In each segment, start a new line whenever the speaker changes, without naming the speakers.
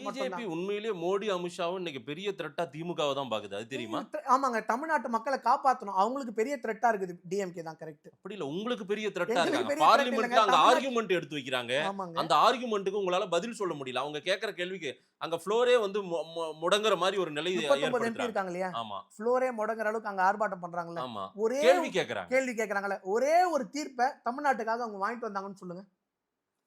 BJP உண்மையிலேயே மோடி அமித்ஷாவும் இன்னைக்கு பெரிய த்ரெட்டா திமுகவை தான் பாக்குது, அது தெரியுமா?
ஆமாங்க, தமிழ்நாட்டு மக்களை காப்பாற்றணும். அவங்களுக்கு பெரிய த்ரெட்டா இருக்குது டிஎம்கே தான். கரெக்ட்.
அப்படி இல்ல, உங்களுக்கு பெரிய த்ரெட்டா
எங்களுக்கு
இருக்காங்க.
பெரிய threat
பார்லிமெண்ட்ல
இல்லைங்க.
அங்க
தமிழ்நாட்டு
ஆர்குமெண்ட் எடுத்து வைக்கிறாங்க.
ஆமாங்க.
அந்த ஆர்குமெண்ட்டுக்கு உங்களால பதில் சொல்ல முடியல. அவங்க கேட்கிற கேள்விக்கு அங்க ஃப்ளோரே வந்து முடங்குற மாதிரி ஒரு நிலை
39 எம்பி
ஏற்படுத்துறாங்க.
இருக்காங்க இல்லையா?
ஆமா
ஃப்ளோரே முடங்குற அளவுக்கு அங்க ஆர்ப்பாட்டம் பண்றாங்கல்ல.
ஆமா,
ஒரே
கேள்வி கேக்குறாங்க.
கேள்வி கேட்கறாங்கல்ல. ஒரே ஒரு தீர்ப்பை தமிழ்நாட்டுக்காக அவங்க வாங்கிட்டு வந்தாங்கன்னு சொல்லுங்க.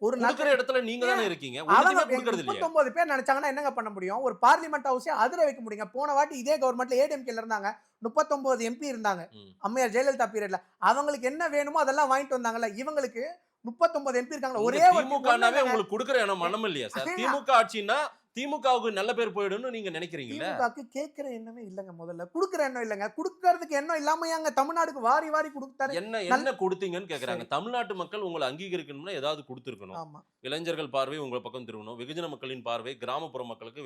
ஒரு
குடுக்குற இடத்துல நீங்க தானே இருக்கீங்க,
அவங்க
ஒண்ணுமே கொடுக்கறது இல்லையா?
39 பேர் நினைச்சாங்கன்னா என்னங்க பண்ண முடியும்? ஒரு பார்லிமெண்ட் ஹவுஸே அதிர வைக்க முடியுங்க. போன வாட்டி இதே கவர்மெண்ட்ல ஏடிஎம்கேல இருந்தாங்க, 39 எம்பி இருந்தாங்க அம்மையார் ஜெயலலிதா பீரியட்ல. அவங்களுக்கு என்ன வேணுமோ அதெல்லாம் வாங்கிட்டு வந்தாங்கல்ல. இவங்களுக்கு 39 எம்பி இருக்காங்க. ஒரே ஒரு
திமுகனாவே உங்களுக்கு கொடுக்குற இடம் மனம் இல்லையா சார்? திமுக ஆட்சினா திமுகவுக்கு நல்ல பேர் போயிடும்னு நீங்க நினைக்கிறீங்களா?
திமுகக்கு கேட்கிற எண்ணமே இல்லங்க. முதல்ல குடுக்குற எண்ணம் இல்லங்க. குடுக்கறதுக்கு எண்ணம் இல்லாம அங்க தமிழ்நாடுக்கு வாரி வாரி கொடுத்தாரு.
என்ன கொடுத்தீங்கன்னு கேக்குறாங்க. தமிழ்நாட்டு மக்கள் உங்களை அங்கீகரிக்கணும்னா ஏதாவது கொடுத்துருக்கணும்.
ஆமா.
இளைஞர்கள் பார்வை உங்க பக்கம் திரும்பணும். வெகுஜன மக்களின் பார்வை, கிராமப்புற மக்களுக்கு,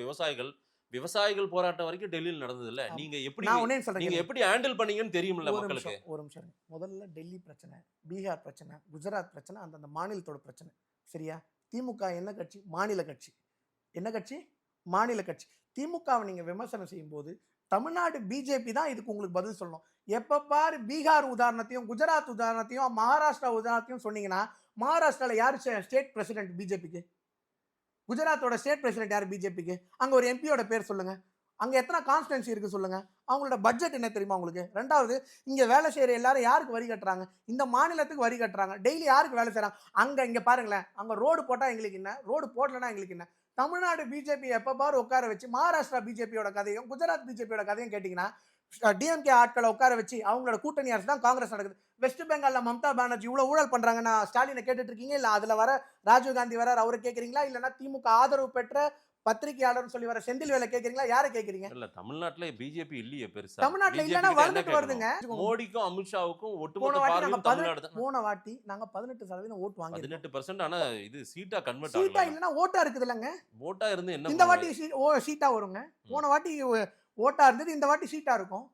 விவசாயிகள் போராட்டம் வரைக்கும் டெல்லியில் நடந்தது இல்ல. நீங்க எப்படி
நான் ஒண்ணே சொல்றேன்.
நீங்க எப்படி ஹேண்டில் பண்ணீங்கன்னு தெரியும்ல மக்களுக்கு.
ஒரு நிமிஷம். முதல்ல டெல்லி பிரச்சனை, பீகார் பிரச்சனை, குஜராத் பிரச்சனை, அந்த மாநிலத்தோட பிரச்சனை. சரியா? திமுக என்ன கட்சி? மாநில கட்சி. என்ன கட்சி? மாநில கட்சி. திமுகவை நீங்க விமர்சனம் செய்யும் போது தமிழ்நாடு பிஜேபி தான் இதுக்கு உங்களுக்கு பதில் சொல்லணும். எப்ப பாரு பீகார் உதாரணத்தையும், குஜராத் உதாரணத்தையும், மகாராஷ்டிரா உதாரணத்தையும் சொன்னீங்கன்னா, மகாராஷ்டிரால யாரு ஸ்டேட் பிரசிடென்ட் பிஜேபிக்கு? குஜராத்தோட ஸ்டேட் பிரசிடென்ட் யாரு பிஜேபிக்கு? அங்க ஒரு எம்பியோட பேர் சொல்லுங்க. அங்க எத்தனை கான்ஸ்டன்சி இருக்கு சொல்லுங்க. அவங்களோட பட்ஜெட் என்ன தெரியுமா உங்களுக்கு? ரெண்டாவது, இங்க வேலை செய்யற எல்லாரும் யாருக்கு வரி கட்டுறாங்க? இந்த மாநிலத்துக்கு வரி கட்டுறாங்க. டெய்லி யாருக்கு வேலை செய்யறாங்க? இங்க பாருங்களேன், அங்க ரோடு போட்டா எங்களுக்கு என்ன, ரோடு போடலன்னா எங்களுக்கு என்ன? தமிழ்நாடு பிஜேபி எப்ப பாரு உட்கார வச்சு மகாராஷ்டிரா பிஜேபியோட கதையும் குஜராத் பிஜேபியோட கதையும் கேட்டீங்கன்னா, டிஎம்கே ஆட்களை உட்கார வச்சு அவங்களோட கூட்டணி அரசு தான் காங்கிரஸ் நடக்குது. வெஸ்ட் பெங்கால்ல மம்தா பானர்ஜி இவ்வளவு ஊழல் பண்றாங்கன்னா ஸ்டாலினை கேட்டுட்டு இருக்கீங்க இல்ல? அதுல வர ராஜீவ்காந்தி வர அவரை கேட்கறீங்களா? இல்லன்னா திமுக ஆதரவு பெற்ற பத்திரிகையாளர் சொல்லி வர செந்தில் வேலை கேட்கறீங்களா? யாரை கேட்கறீங்க?
இல்ல, தமிழ்நாட்டுல பிஜேபி இல்லையே பெருசா.
தமிழ்நாட்டுல இல்லன்னா வந்துட்டு வருதுங்க.
மோடிக்கும் அமித்ஷாவுக்கும் ஒட்டுமொத்த பார்வையும் தமிழ்நாடு தான்.
போன வாட்டி நாங்க 18% ஓட்டு வாங்கி
18%. ஆனா இது சீட்டா கன்வெர்ட்
சீட்டா
ஆகல.
இல்லன்னா ஓட்டா இருக்குது இல்லங்க.
ஓட்டா இருந்து என்ன
இந்த வாட்டி சீட்டா வருங்க. போன வாட்டி ஓட்டா இருந்தது, இந்த வாட்டி சீட்டா இருக்கும்.